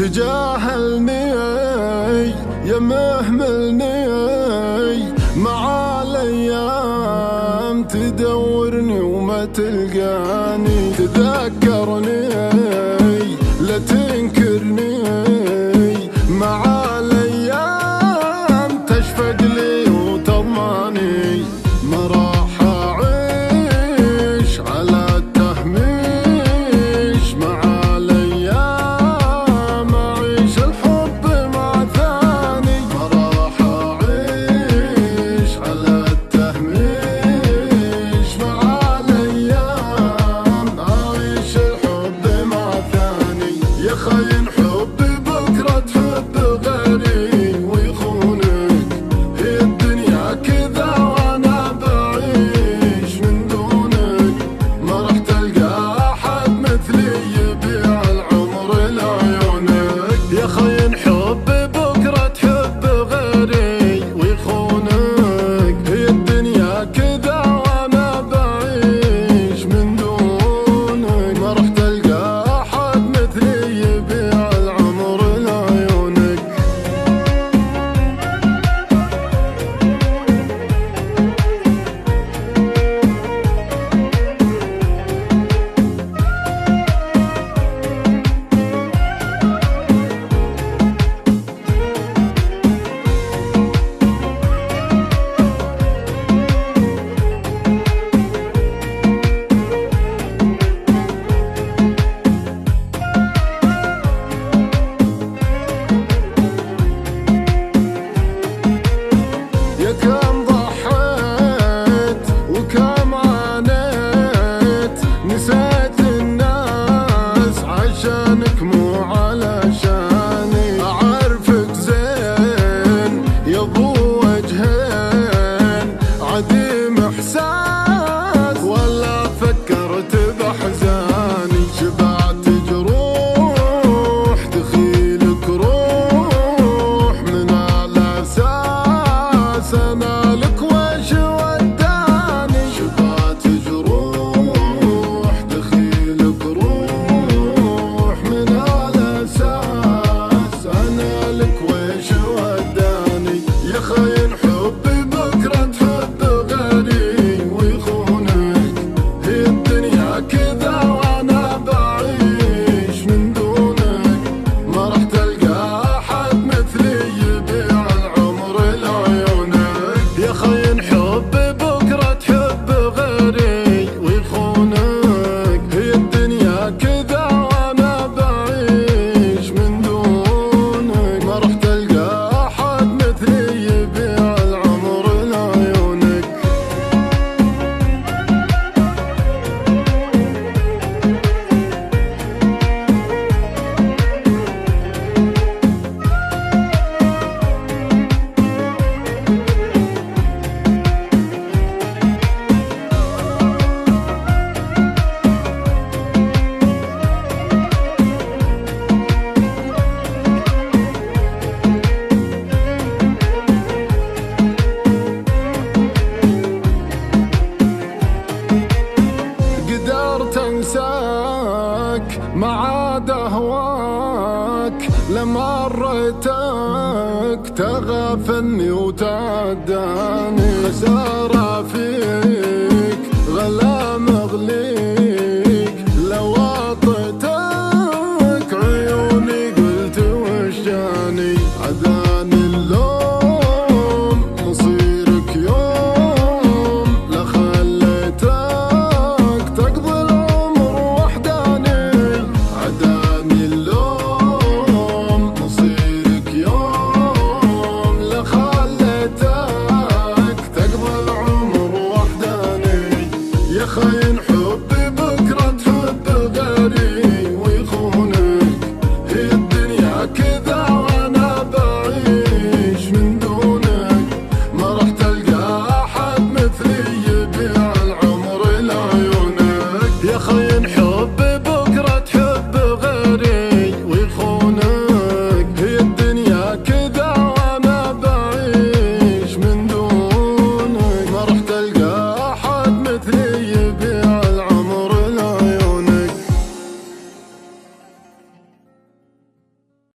تجاهلني يا مهملني، مع الايام تدورني وما تلقاني. تذكرني لا تنكرني، مع الايام تشفق لي وتضماني. ما راح اعيش على التهميش، مع الايام اعيش الحب مع ثاني. ما راح اعيش على التهميش، مع الايام اعيش الحب مع ثاني. يا خاين حبي بكره تحب غيري ويخونك، هي الدنيا كذا وانا بعيش من دونك. ما راح تلقى احد مثلي يبيع العمر لعيونك. يا خاين حبي بكره تحب غيري ويخونك، هي الدنيا كذا وانا بعيش من دونك. ما راح تلقى احد مثلي يبيع العمر لعيونك. يا كم ضحيت وكم عانيت، نسيت الناس عشانك مو علشاني. أعرفك زين يا ابو وجهين، عديم احساس ولا فكرت باحزاني. شبعت جروح دخيلك روح، من الاساس انا لك وش وداني. شبعت جروح دخيلك روح، من الاساس انا لك وش وداني. يا خاين حبي بكره تحب غيري ويخونك، هي الدنيا كذا وانا بعيش من دونك. ما راح تلقى احد مثلي يبيع العمر لعيونك. يا خاين حبي بكره تحب غيري ويخونك، هي الدنيا كذا وانا بعيش من دونك. ما راح تلقى احد مثلي يبيع العمر لعيونك. قدرت انساك ما عاد اهواك، لما ريتك تغافلني وتعداني. خسارة فيك